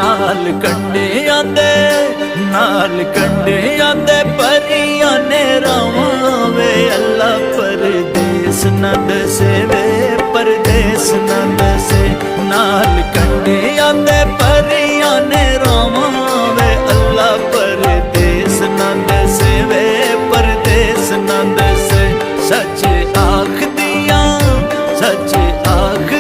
नाल कंडियां दे परियां ने रावां वे अल्लाह परदेस न दसे वे परदेस न दसे नाल कंडियां दे परियां ने रावां वे अल्लाह परदेस न दसे वे परदेस न दसे सच आख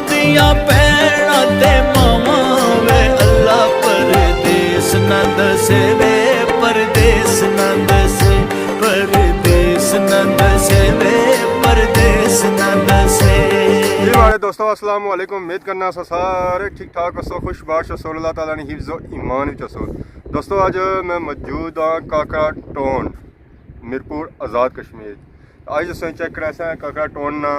दियां पैणा ते मावां वे अल्लाह परदेस न दसे वे परदेस न दसे परदेस न दसे वे परदेस न दसे। जी वाले दोस्तों अस्सलाम वालेकुम, उम्मीद करना सारे ठीक ठाक हसो खुशबाश हसो अल्लाह ताला ने हिफ्ज़ ईमान विच हसो। दोस्तों अज मैं मौजूद हाँ काकड़ा टोन मीरपुर आज़ाद कश्मीर। अज तुसें चेक करा काकड़ा टोन ना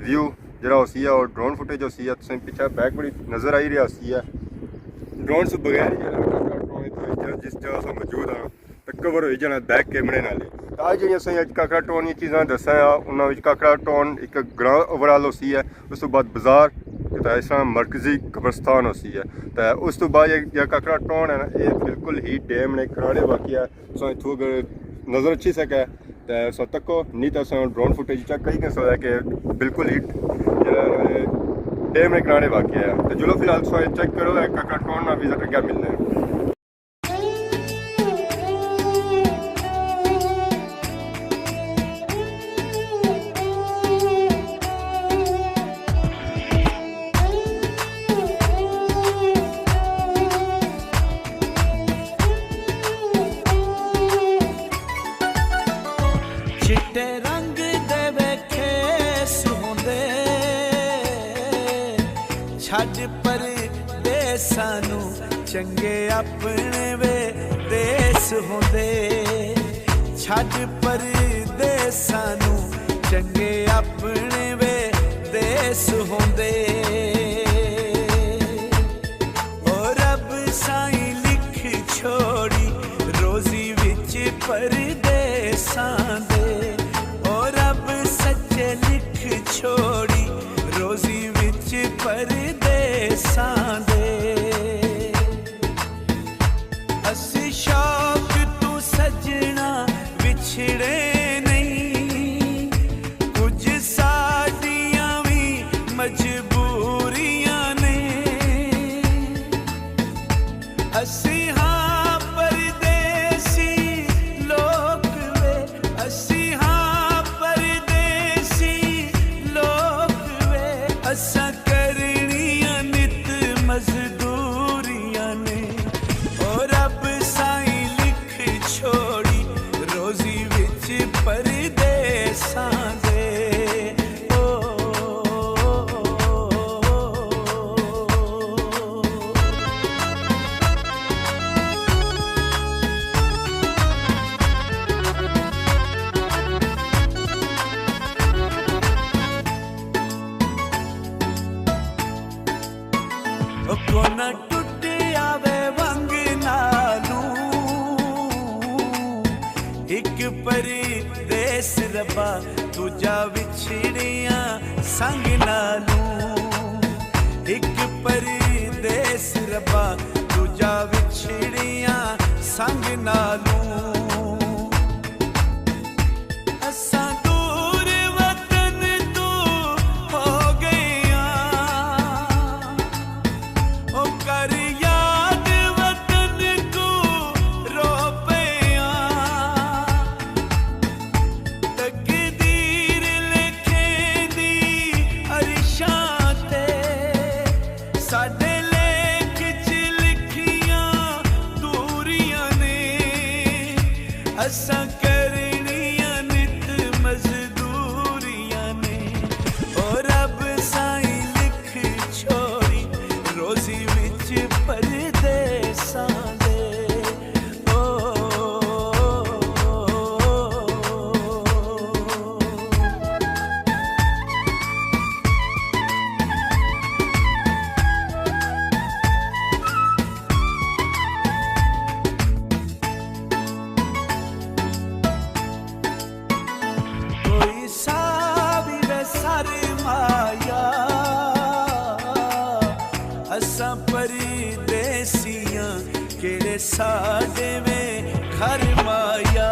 व्यू जरा उसी है और ड्रोन फुटेज उसी है तुसें पिछे बैक बड़ी नज़र आई रहा उसी है ड्रोन से बगैर ही काकड़ा टोन जिस जगह से मौजूद हाँ तो कवर हो जाना बैक कैमरे नाल। अज जी असें काकड़ा टोन ये चीज़ां दस्सां उन्होंने काकड़ा टोन एक ग्रां ओवरऑल उसी है, उस तो बाद बाजार तो इस तरह मरकजी कब्रस्तान उसी है तो उस तो बाद जो काकड़ा टोन है ना ये बिल्कुल ही डैम ने खराड़े वाकई है सो इतों अगर नज़र अच्छी सके तो सो तको नहीं तो अस ड्रोन फुटेज चेक करी सकते हैं कि बिल्कुल ही डैम ने खराड़े वाकई है। तो चलो फिलहाल सो चेक करो काकड़ा टोन ना विजिट क्या मिलना है। चिट्टे रंग दे वेखे सुंदे छड्ड पर देसां नू चंगे अपने वे देस होंदे छड्ड पर देसां नू चंगे अपने वे देस होंदे ओ रब साईं लिख छोड़ी रोजी विच परदेसां दे छोड़ी रोजी विच परदेसां दे असी शौक तू सजना विछड़े नहीं कुछ साडियां भी मजबूरियां ने असी हाँ परदेसी लोग वे असी असा करनियां नित मजदूरियां ने और रब साईं लिख छोड़ी रोजी विच परदेसां दे। कोना टुट आवे वंग नालू एक परदेस रब्बा दूजा विछड़ियां संग नालू एक परदेस रब्बा दूजा विछड़ियां संग नालू असां दूर वतन तू हो गया कर याद वतन को रो पिया तकदीर लिखेंदी अरशां ते साडे लेख च लिखियां दूरियां ने साडे वे घर माया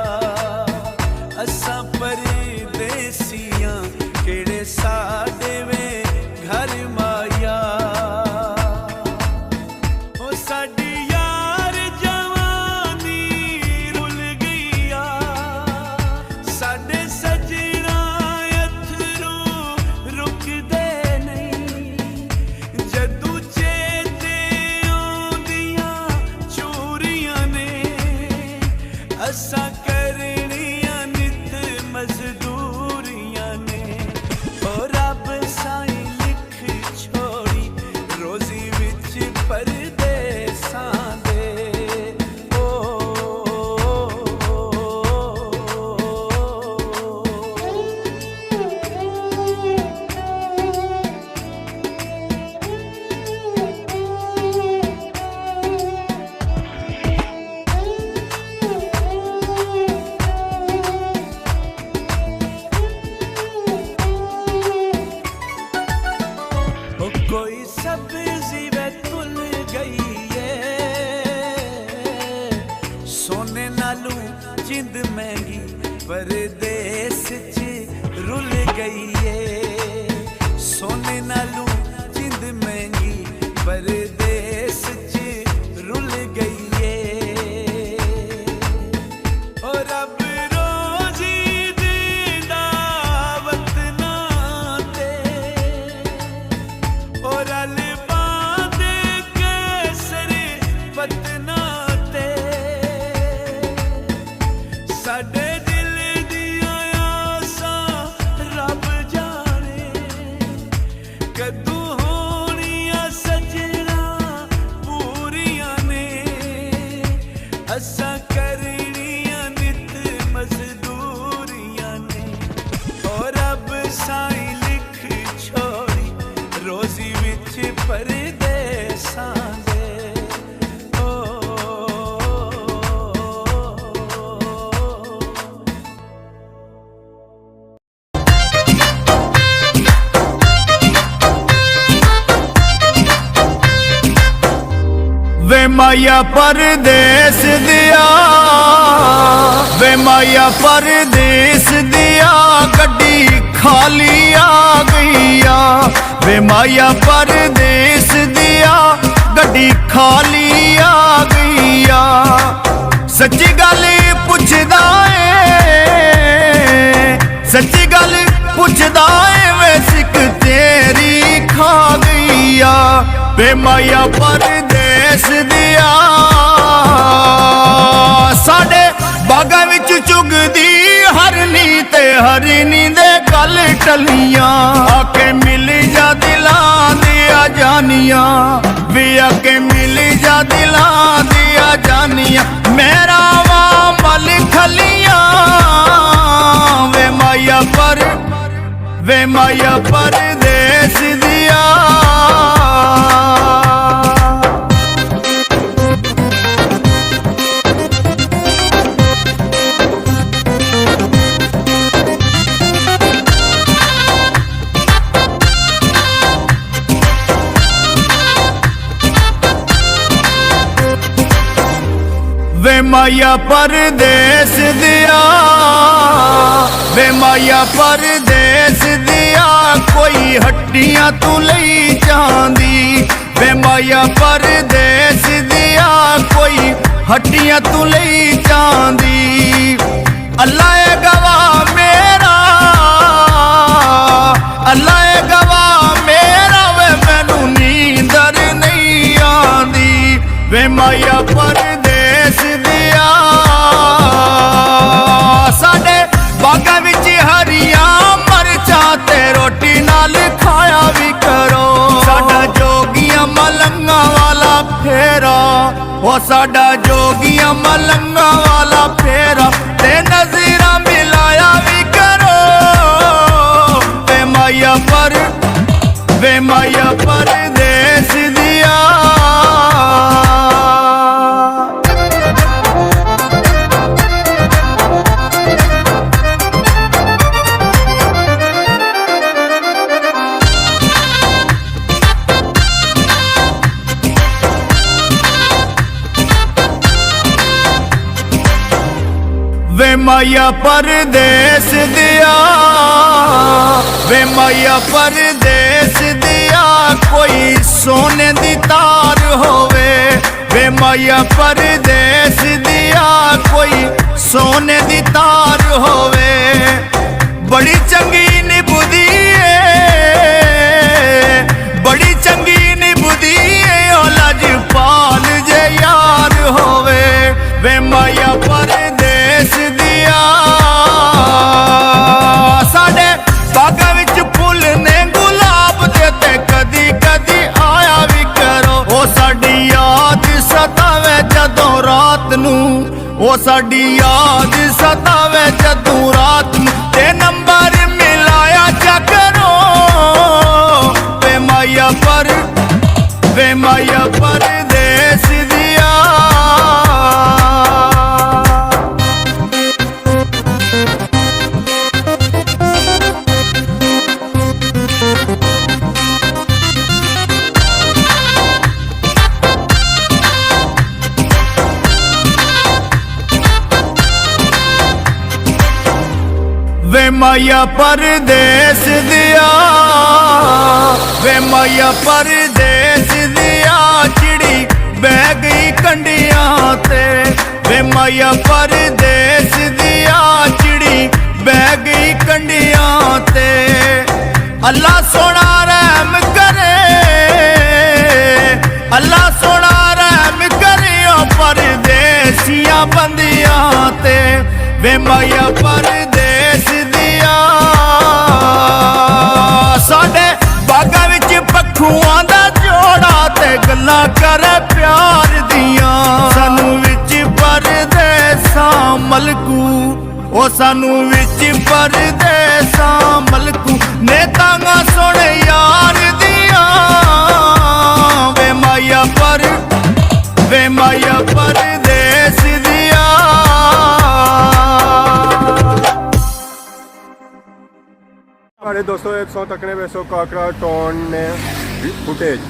असां परदेसियां केड़े साडे वे घर माया ओ साडी यार जवानी रुल गईया साडे सजना अथरू रुकदे नहीं जदू चेते आउंदियां चोरियां ने असां करनियां नित मजदूरियां ने ओ रब साईं लिख छोड़ी रोजी विच परदेसां दे ओ कोई सब्जी वे तुल गई है सोने नालू जिंद महंगी परदेस च रुल गई है सोने नालू जिंद महंगी परदेस च रुल गई है ओ रब रोजी दीदा वतना ते और अलबादे केसरी पतना ते साडे दिल दियां आसां रब जाने कदू होनियां सजना पूरियां ने असां करनियां नित मजदूरियां ने और रब साईं लिख छोड़ी रोजी विच परदेसां दे ओ वे माया परदेस दिया वे माया परदेस दिया गड्डी खाली आ गईया वे माया परदेस दिया गड्डी खाली आ गईया सच्ची गल पुछदा ए सच्ची गल पुछदा ए वे सिक तेरी खा गईया वे माया परदेस दिया साडे बागां विच चुगदी हरनी ते हरनी दे गल टलियां आके मिल जा दिलां दिया जानियां वे आके मिल जा दिलां दिया जानियां मेरा वा मल खलियां वे माया परदेस दिया वे माया परदेस दिया वे माया परदेस दिया कोई हड्डियां तू लई चांदी वे माया परदेस दिया कोई हड्डियां तू लई चांदी अल्लाह ए गवाह मेरा अल्लाह ए गवाह मेरा वे मैनू नींदर नहीं आंदी वे माया परदेस दिया साडे बागां विच हरियां मरचां ते रोटी नाल खाया भी करो साडा जोगियां मलंगा वाला फेरा ओ साडा जोगियां मलंगा वाला फेरा ते नज़ीरा मिलाया भी करो वे माया परदेस दिया माया परदेस दिया, वे माया परदेस दिया, कोई सोने दी तार होवे। वे माया परदेस दिया, कोई सोने दी तार होवे। बड़ी चंगी निभदी बड़ी चंगी निभदी ओ लजपाल जे यार होवे। वे माया परदेस दिया, साडे बागां विच फुल ने गुलाब दे ते कदी कदी आया भी करो। ओ साडी याद सतावे जदों रात नूं, ओ साडी याद सतावे जदों रात नूं, ते नंबर मिलाया जा करो। वे माया परदेस दिया। वे माया परदेस दिया, वे माया परदेस दिया, चिड़ी बह गई कंडियां ते। वे माया परदेस दिया, चिड़ी बह गई कंडियां ते। अल्लाह सोना रहम करे, अल्लाह सोना रहम करे ओ परदेसियां बंदियां ते। वे माया परदेस दिया, साडे बागां विच पखुआं दा जोड़ा ते गल्लां करे प्यार दियां। सानू विच परदेसां मलकू, ओ सानू विच परदेसां मलकू, ने तांगा सोने यार दियां। वे माया परदेस दिया। हमारे दोस्तों एक सौ तकने वैसो काकड़ा टाउन ने फुटेज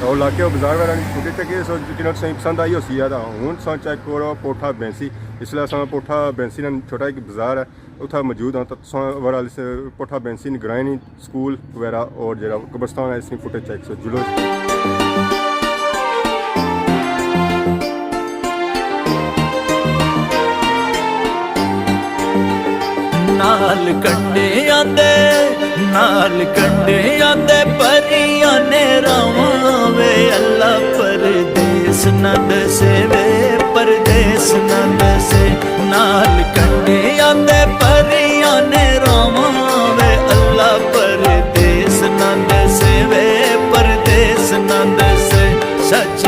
और लाके बाजार वाला फुटेज तक सो जिन्होंने सही पसंद आई उसी याद हूँ सो चेक करो पोठा बैंसी। इसलिए अस पोठा बैंसी ने छोटा एक बाजार है उत्थे मौजूद हाँ तो वाला पोठा बैंसी ने ग्राइनी स्कूल वगैरह और जो कब्रस्तान है इसकी फुटेज चेक सो जुलो। नाल कंडे आंदे परियां ने रावां वे अल्लाह परदेस न दसे वे परदेस न दसे। नाल कंडे आंदे परियां ने रावां वे अल्लाह परदेस न दसे वे परदेस न दसे। सच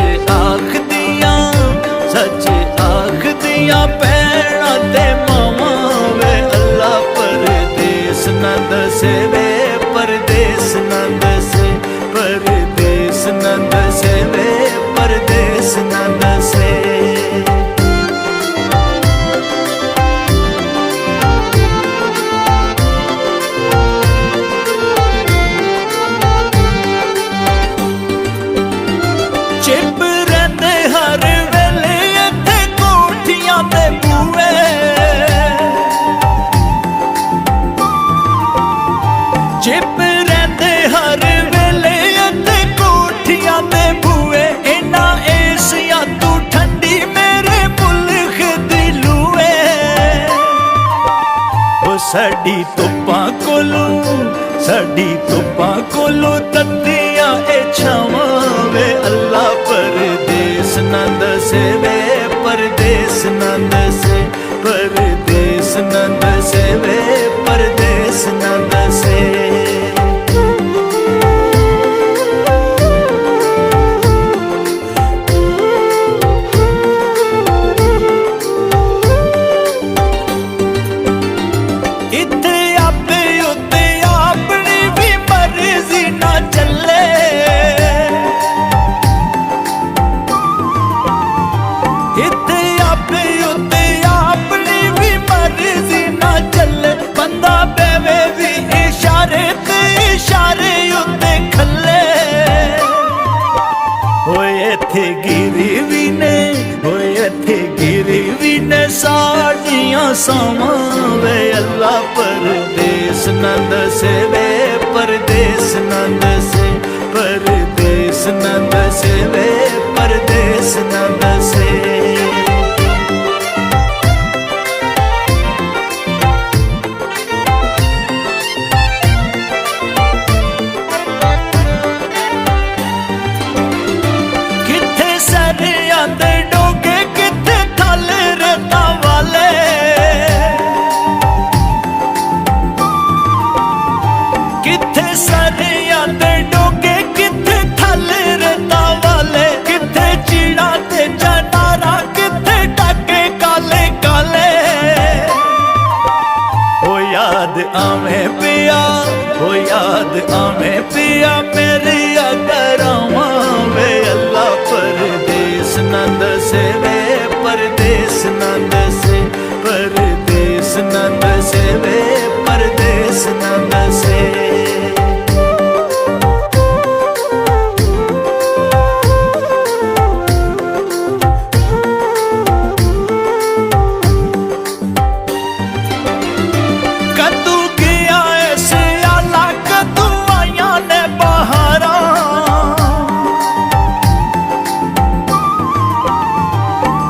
आखदियां भैणां ते मावां वे अल्लाह परदेस न दसे वे परदेस न दसे परदेस न दसे वे परदेस न दसे। चिप रहिंदे हर वेले इत्थे कोठियां ते बूहे, चिप रहिंदे हर वेले इत्थे कोठियां ते बूहे। इन्ना एसिया तू ठंडी मेरे मुल्क दी लूए। ओ साडी धुप्पां कोलों तत्तियां ए छावां वे अल्लाह परदेस न दसे वे परदेस न दसे परदेस न दसे वे परदेस न दसे। इत्थे आपे उत्ते अपनी भी मर्जी ना चले। इत्थे आपे उत्ते अपनी भी मर्जी ना चले। बंदा बेवे भी इशारे ते इशारे उत्ते खले। होए इत्थे गिरी भी ने साड़ियां सावां परदेस न दसे। किथे सरिया दे डोगे किथे थल रेता वाले, किथे सरिया दे डोगे किथे थल रेता वाले, किथे चीड़ा ते जनारा किथे टाके काले काले। ओ याद आवे पिया, ओ याद आवे पिया मेरी अगरावा वे अल्लाह परदेस न दसे वे परदेस न दसे, परदेस न दसे वे परदेस न दसे। कदू गया ऐसे आला कदू आया ने बहारा,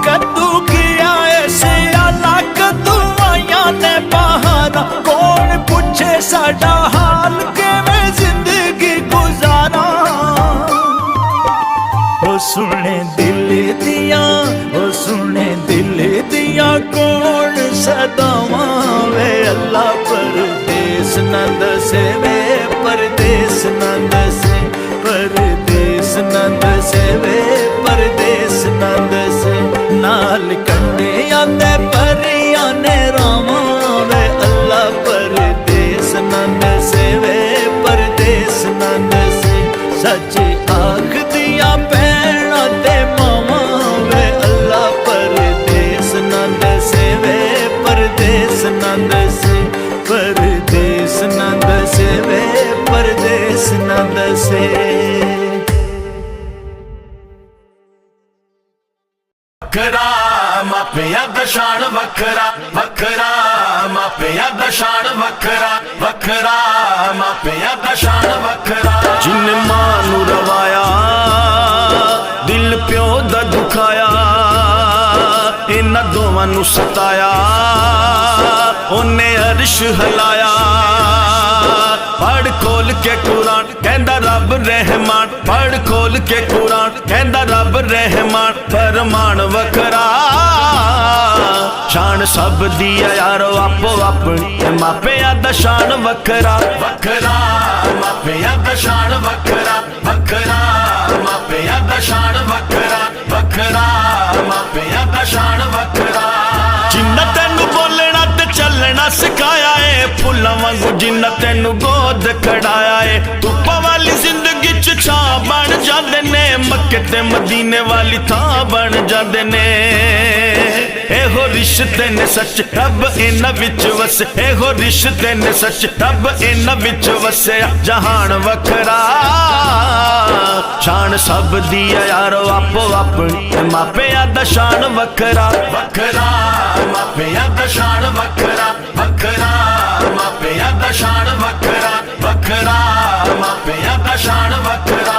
कदू गया ऐसे आला कदू आया ने बहारा। कौन पूछे साडा हाल किवें जिंदगी गुजारा। ओ सुने दिल दिया, ओ सुने दिल दिया कौन सदावा वे अल्लाह परदेस न दसे वे परदेस न दसे, परदेस न दसे वे परदेस न दसे। नाल कंडे आंदे परियां ने रावां वे अल्लाह परदेस न दसे वे परदेस न दसे। सच आख दिया भैणां ते मावां वे अल्लाह परदेस न दसे वे परदेस न दसे, परदेस न दसे वे परदेस न दसे। वखरा मापिया दा शान वखरा, वखरा मापिया दा शान वखरा, वखरा मापिया दा शान वखरा। जिन मां नू रवाया दिल प्यो दा दुखाया, इन्हां दोवां नू सताया ओने अर्श हलाया। पढ़ खोल के कुरान कहंदा रब रहमान, पढ़ खोल के कुरान कहंदा रब रहमान। फरमान वखरा शान सब दी यारो आपो अपनी, मापिया दा शान वखरा, वखरा मापिया दा शान वखरा, वखरा मापिया दा शान वखरा, वखरा मापिया दा शान वखरा। जिन्ना तेनू बोलना ते चलना सिखाया है, फुल्लां वांगू जिन्ना तेनू गोद खड़ाया है। धुप्पां वाली जिंदगी च छां बन जांदे ने, मक्के ते मदीने वाली थां बन जांदे ने। एहो रिश्ते ने सच रब इन्हां विच वसे, एहो रिश्ते ने सच रब इन्हां विच वसे। जहान वखरा शान सब दी यारो आपो अपनी, मापिया दा शान वखरा, वखरा मापिया दा शान वखरा, वखरा मापिया दा शान वखरा, वखरा मापिया दा शान वखरा।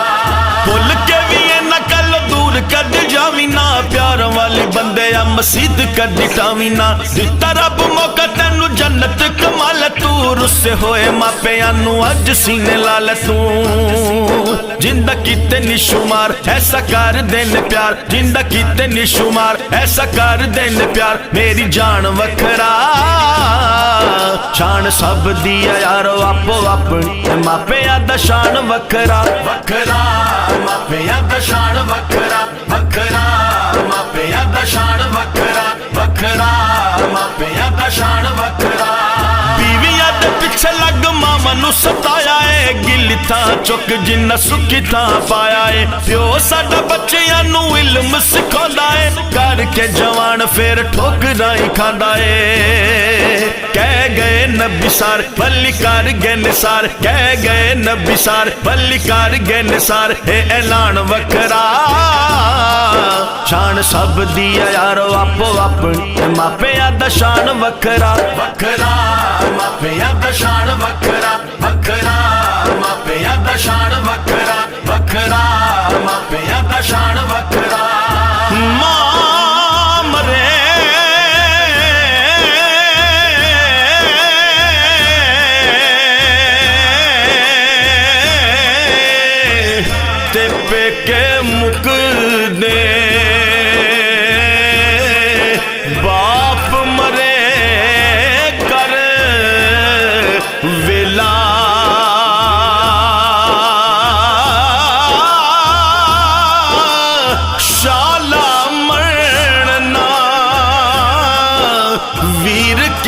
भुल के भी इन्ना कल दूर कद जावी ना, प्यार वाली बंदे आ मसीद कदी टावी ना। दिता रब मौका तेनू जन्नत कमाल, तू रुस्से होए मापिया नू अज सीने ला ले तू। जिंदा कीते निशुमार ऐसा कर देन प्यार, जिंदा कीते निशुमार ऐसा कर देन प्यार। मेरी जान वखरा शान सब दी यारो आपो अपनी, मापिया दा शान वखरा, वखरा मापिया दा शान वखरा, वखरा मापिया दा शान वखरा, वखरा मापिया दा शान वखरा। बीवियां दे पिछे लग मामा नू सताया है, गिल था चुक जिन्ना सुखी था पाया है। प्यो साडा बच्चियां नू इल्म सिखांदा है, करके जवान फिर ठोकरां ही खांदा है। कह गए नबी सार भली कर गए निसार, कह गए नबी सार भली कर गए निसार। ए ऐलान वखरा शान सब दी यारो आपो अपनी, मापिया दा शान वखरा, वखरा मापिया दा शान वखरा, वखरा मापिया दा शान वखरा, वखरा मापिया दा शान वखरा।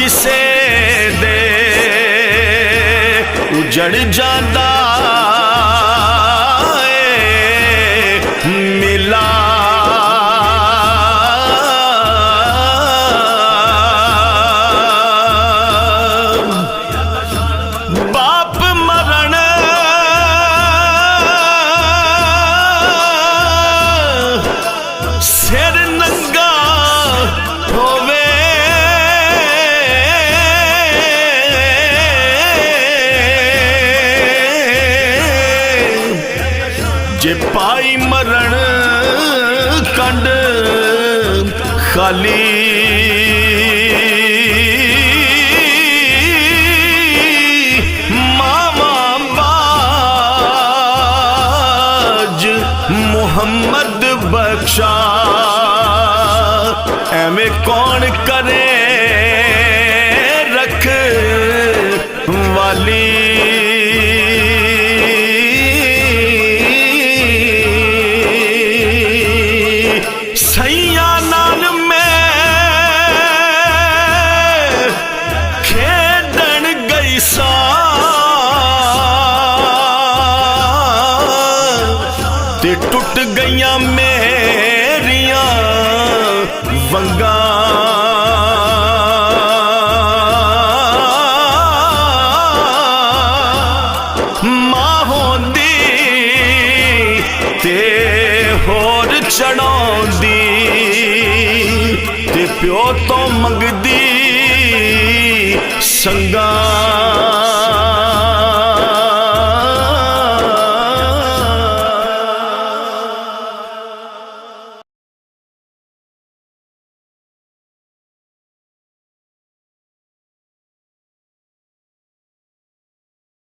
किसे दे उजड़ जांदा मिला बाप मरण सिर नंगा होवे जे पाई मरण कंड खाली मामा बाज मुहम्मद बख्शा एवें कौन करे रख वाली सैया नाल मैं खेडन गई सा ते टुट गईयां मेरियां वंगा मां होंदी ते होर चढ़ाउंदी ते प्यो तो मंगदी संगा